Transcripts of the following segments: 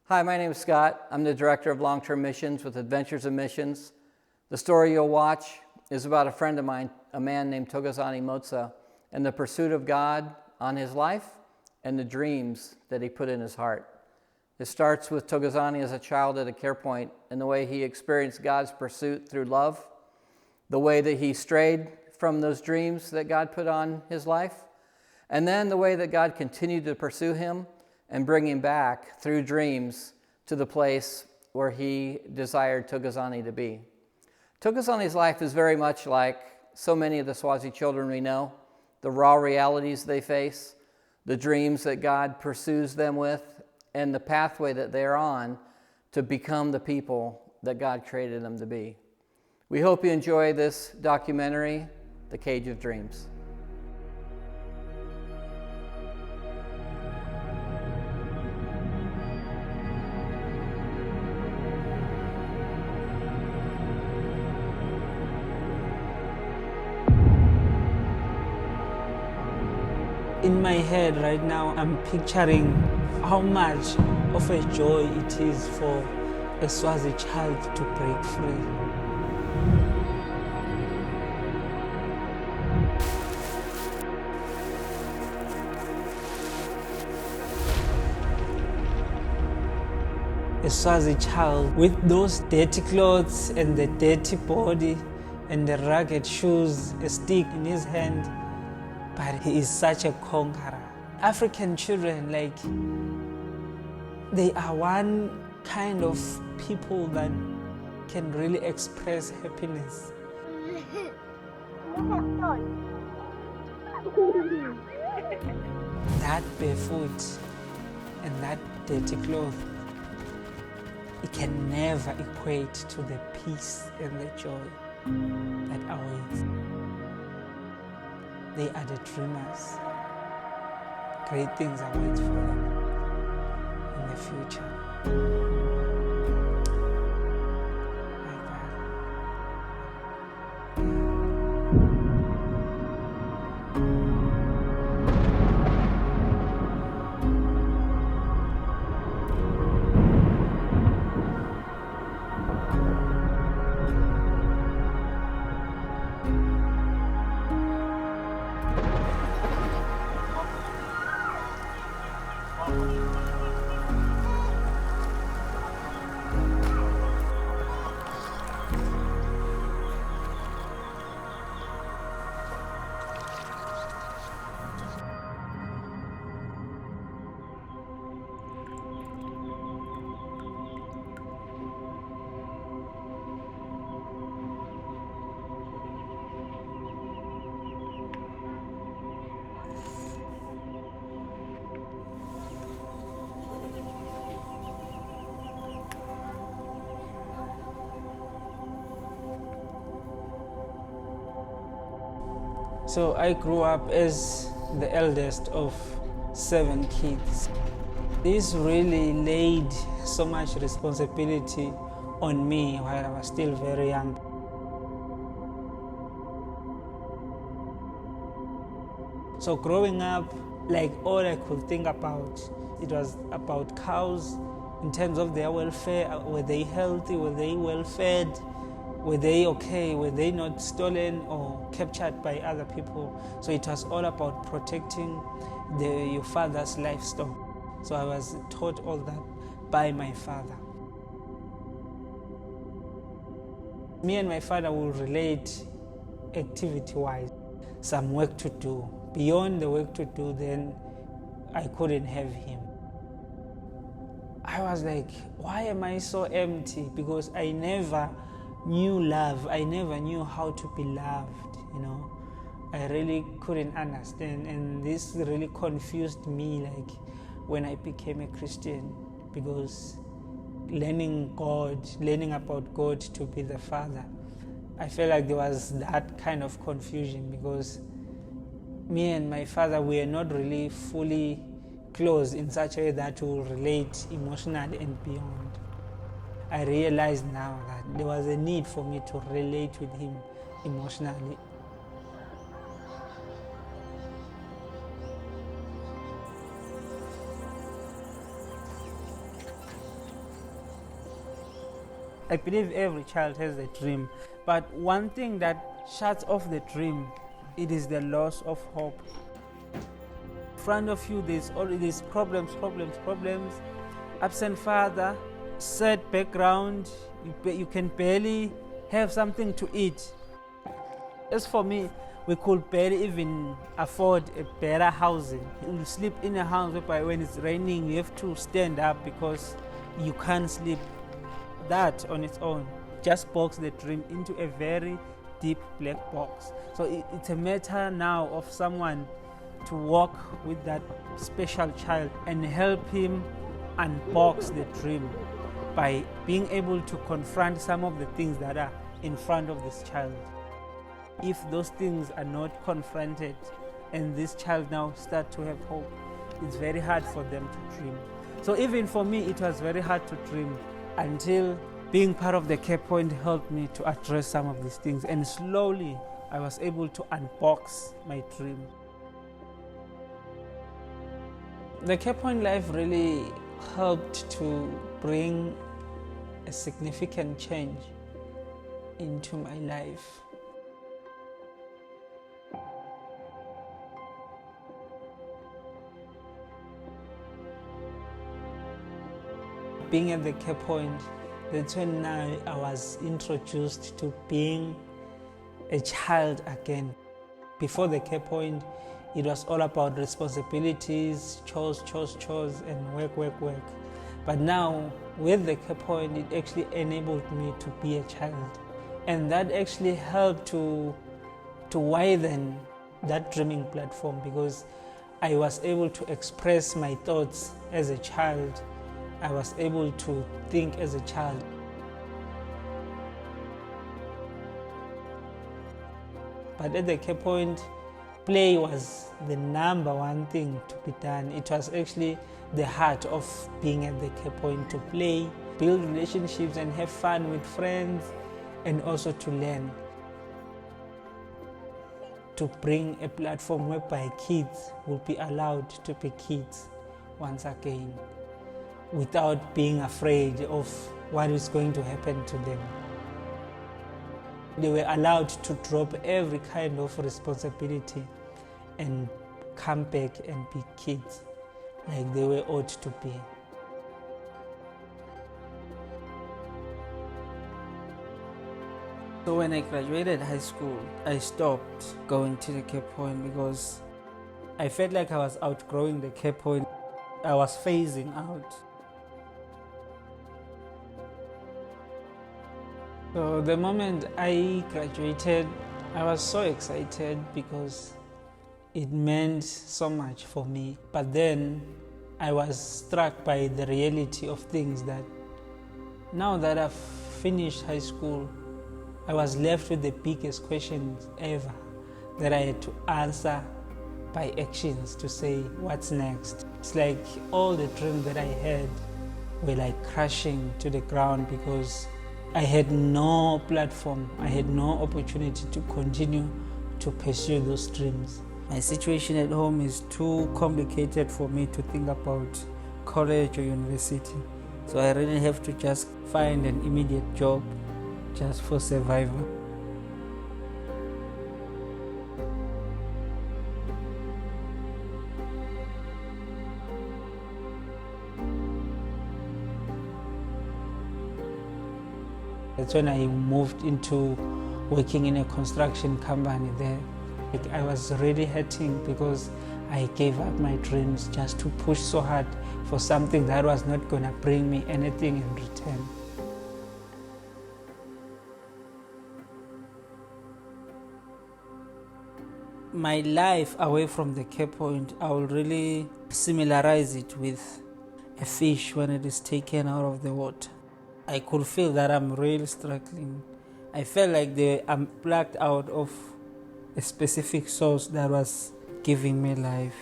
Hi, my name is Scott. I'm the Director of Long-Term Missions with Adventures in Missions. The story you'll watch is about a friend of mine, a man named Thokozani and the pursuit of God on his life and the dreams that he put in his heart. It starts with Thokozani as a child at a CarePoint and the way he experienced God's pursuit through love, the way that he strayed from those dreams that God put on his life, and then the way that God continued to pursue him and bring him back through dreams to the place where he desired Thokozani to be. Thokozani's life is very much like so many of the Swazi children we know, the raw realities they face, the dreams that God pursues them with, and the pathway that they're on to become the people that God created them to be. We hope you enjoy this documentary, The Cage of Dreams. In my head right now, I'm picturing how much of a joy it is for a Swazi child to break free. A Swazi child with those dirty clothes and the dirty body and the ragged shoes, a stick in his hand, but he is such a conqueror. African children, they are one kind of people that can really express happiness. That barefoot and that dirty cloth, it can never equate to the peace and the joy that awaits. They are the dreamers. Great things await for them in the future. So I grew up as the eldest of 7 kids. This really laid so much responsibility on me while I was still very young. So growing up, all I could think about, it was about cows in terms of their welfare. Were they healthy? Were they well fed? Were they okay? Were they not stolen or captured by other people? So it was all about protecting your father's livestock. So I was taught all that by my father. Me and my father will relate activity-wise. Some work to do. Beyond the work to do, then I couldn't have him. I was like, why am I so empty? Because I never knew love. I never knew how to be loved, I really couldn't understand, and this really confused me when I became a Christian, because learning about God to be the Father, I felt like there was that kind of confusion, because me and my father were not really fully close in such a way that we will relate emotionally and beyond. I realized now that there was a need for me to relate with him emotionally. I believe every child has a dream, but one thing that shuts off the dream, it is the loss of hope. In front of you, there's already problems, absent father, sad background, you can barely have something to eat. As for me, we could barely even afford a better housing. You sleep in a house whereby when it's raining, you have to stand up because you can't sleep. That on its own just box the dream into a very deep black box. So it's a matter now of someone to walk with that special child and help him unbox the dream by being able to confront some of the things that are in front of this child. If those things are not confronted and this child now start to have hope, it's very hard for them to dream. So even for me, it was very hard to dream until being part of the CarePoint helped me to address some of these things, and slowly I was able to unbox my dream. The CarePoint life really helped to bring a significant change into my life. Being at the CarePoint, that's when I was introduced to being a child again. Before the CarePoint, it was all about responsibilities, chores, and work. But now, with the CarePoint, it actually enabled me to be a child. And that actually helped to widen that dreaming platform, because I was able to express my thoughts as a child. I was able to think as a child. But at the CarePoint, play was the number one thing to be done. It was actually the heart of being at the CarePoint, to play, build relationships and have fun with friends, and also to learn. To bring a platform whereby kids will be allowed to be kids once again, without being afraid of what is going to happen to them. They were allowed to drop every kind of responsibility and come back and be kids like they were ought to be. So when I graduated high school, I stopped going to the CarePoint because I felt like I was outgrowing the CarePoint. I was phasing out. So the moment I graduated, I was so excited because it meant so much for me. But then I was struck by the reality of things, that now that I've finished high school, I was left with the biggest questions ever that I had to answer by actions to say, what's next? It's like all the dreams that I had were like crashing to the ground because I had no platform, I had no opportunity to continue to pursue those dreams. My situation at home is too complicated for me to think about college or university. So I really have to just find an immediate job just for survival. That's when I moved into working in a construction company there. I was really hurting because I gave up my dreams just to push so hard for something that was not going to bring me anything in return. My life away from the CarePoint, I will really similarize it with a fish when it is taken out of the water. I could feel that I'm really struggling. I felt like I'm plucked out of a specific source that was giving me life.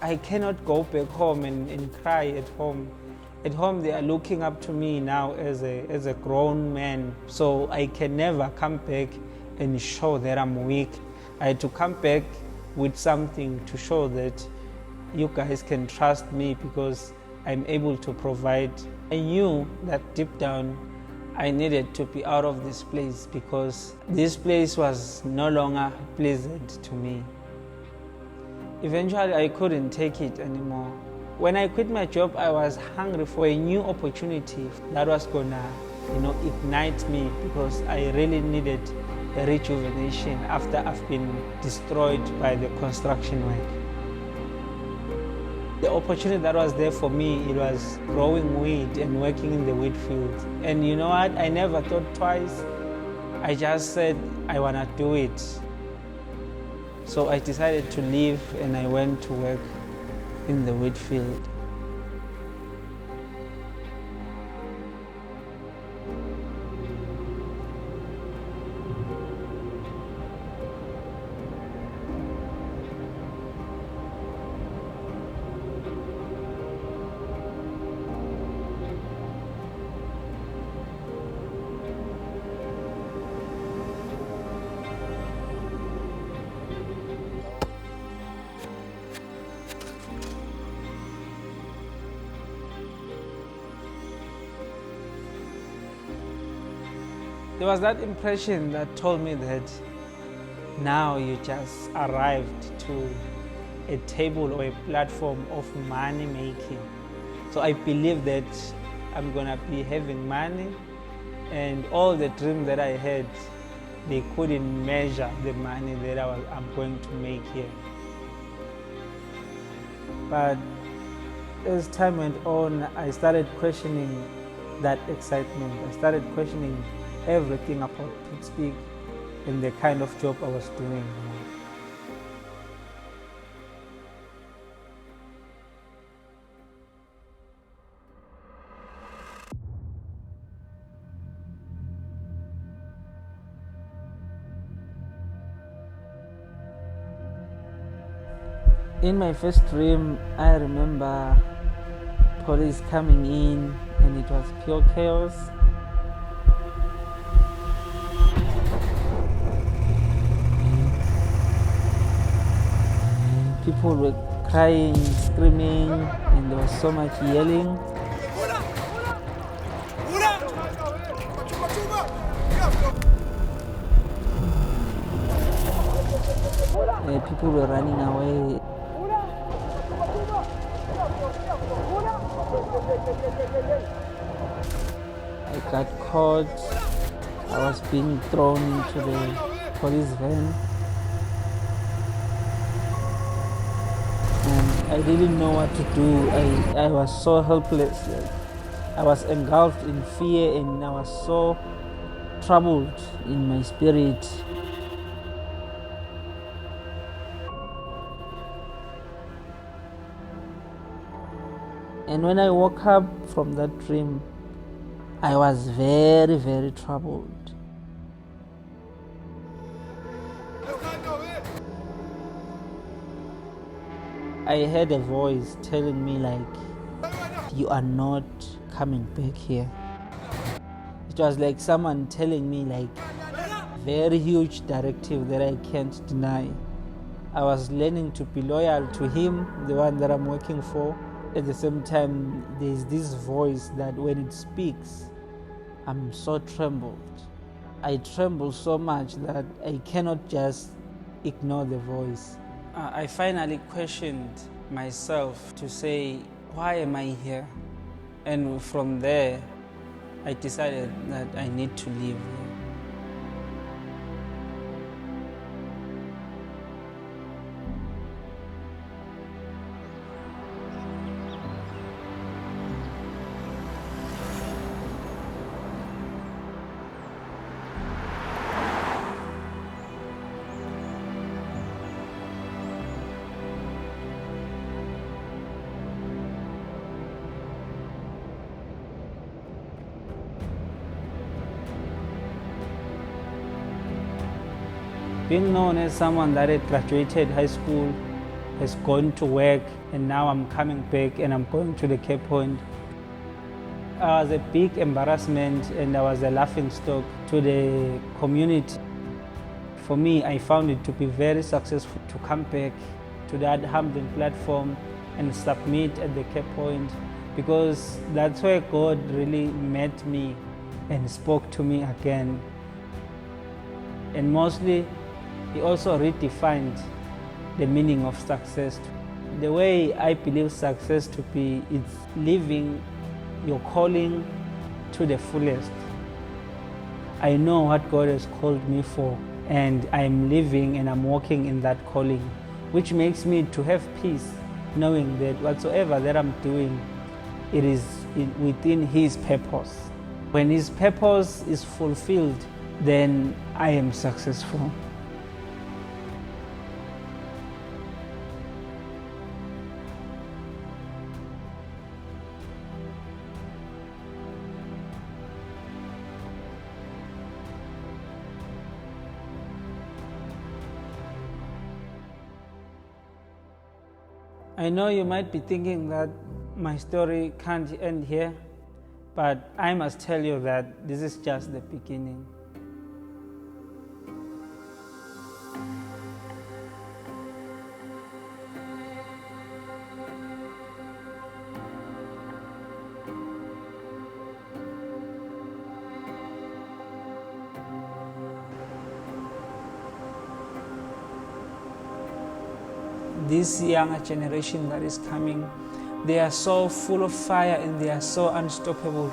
I cannot go back home and cry at home. At home, they are looking up to me now as a grown man, so I can never come back and show that I'm weak. I had to come back with something to show that you guys can trust me because I'm able to provide. I knew that deep down I needed to be out of this place because this place was no longer pleasant to me. Eventually, I couldn't take it anymore. When I quit my job, I was hungry for a new opportunity that was gonna, ignite me because I really needed a rejuvenation after I've been destroyed by the construction work. The opportunity that was there for me, it was growing wheat and working in the wheat field. And you know what? I never thought twice. I just said, I wanna do it. So I decided to leave and I went to work in the wheat field. There was that impression that told me that now you just arrived to a table or a platform of money making. So I believe that I'm gonna be having money, and all the dreams that I had, they couldn't measure the money that I'm going to make here. But as time went on, I started questioning that excitement. I started questioning everything about Pittsburgh and the kind of job I was doing. In my first dream, I remember police coming in and it was pure chaos. People were crying, screaming, and there was so much yelling. People were running away. I got caught. I was being thrown into the police van. I didn't know what to do. I was so helpless. I was engulfed in fear and I was so troubled in my spirit. And when I woke up from that dream, I was very, very troubled. I heard a voice telling me you are not coming back here. It was like someone telling me very huge directive that I can't deny. I was learning to be loyal to him, the one that I'm working for. At the same time, there's this voice that when it speaks, I'm so trembled. I tremble so much that I cannot just ignore the voice. I finally questioned myself to say, why am I here? And from there, I decided that I need to leave here. Being known as someone that had graduated high school, has gone to work, and now I'm coming back and I'm going to the CarePoint. I was a big embarrassment and I was a laughing stock to the community. for me, I found it to be very successful to come back to that humbling platform and submit at the CarePoint, because that's where God really met me and spoke to me again. And mostly, He also redefined the meaning of success. The way I believe success to be, it's living your calling to the fullest. I know what God has called me for, and I'm living and I'm walking in that calling, which makes me to have peace, knowing that whatsoever that I'm doing, it is within His purpose. When His purpose is fulfilled, then I am successful. I know you might be thinking that my story can't end here, but I must tell you that this is just the beginning. This younger generation that is coming, they are so full of fire and they are so unstoppable.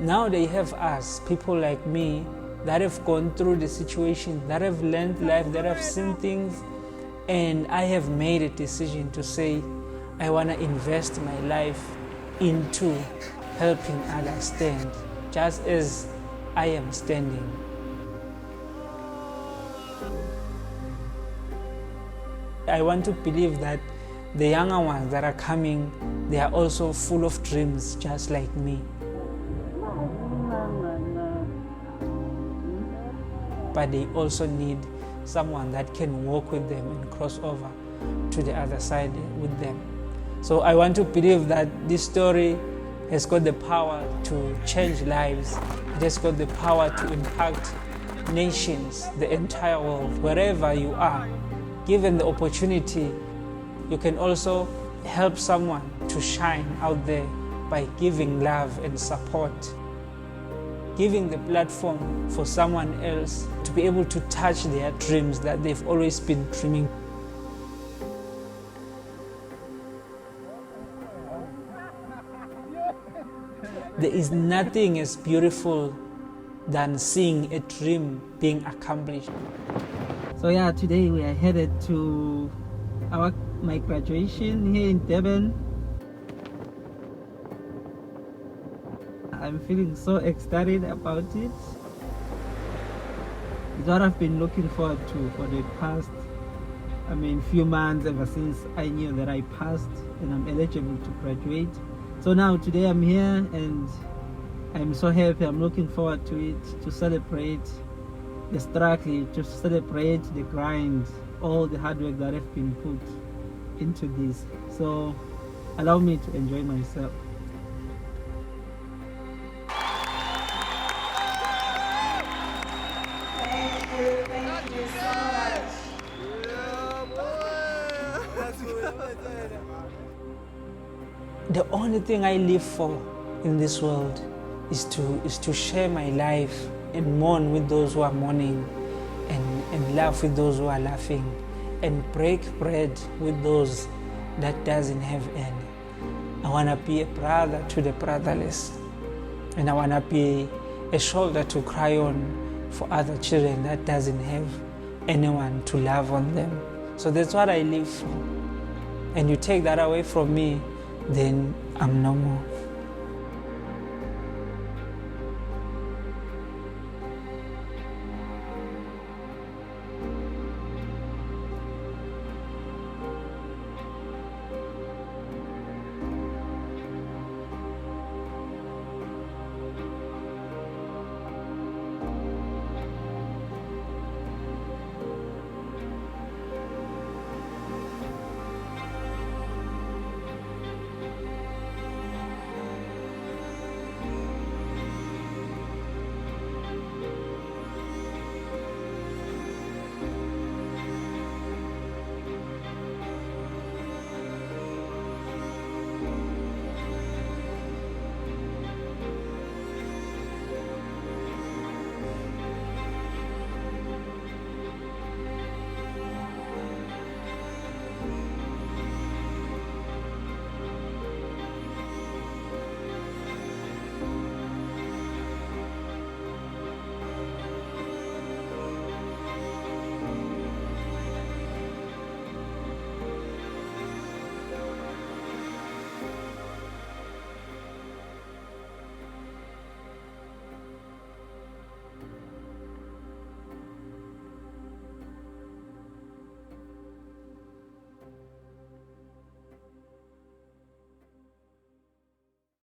Now they have us, people like me, that have gone through the situation, that have learned life, that have seen things, and I have made a decision to say, I want to invest my life into helping others stand, just as I am standing. I want to believe that the younger ones that are coming, they are also full of dreams, just like me. But they also need someone that can walk with them and cross over to the other side with them. So I want to believe that this story has got the power to change lives. It has got the power to impact nations, the entire world, wherever you are. Given the opportunity, you can also help someone to shine out there by giving love and support. Giving the platform for someone else to be able to touch their dreams that they've always been dreaming. There is nothing as beautiful than seeing a dream being accomplished. So yeah, today we are headed to my graduation here in Durban. I'm feeling so ecstatic about it. It's what I've been looking forward to for the past, few months, ever since I knew that I passed and I'm eligible to graduate. So now today I'm here and I'm so happy. I'm looking forward to it, to celebrate the struggle, to celebrate the grind, all the hard work that have been put into this. So allow me to enjoy myself. Thank you so much. The only thing I live for in this world is to share my life and mourn with those who are mourning, and laugh with those who are laughing, and break bread with those that doesn't have any. I want to be a brother to the brotherless, and I want to be a shoulder to cry on for other children that doesn't have anyone to love on them. So that's what I live for. And you take that away from me, then I'm no more.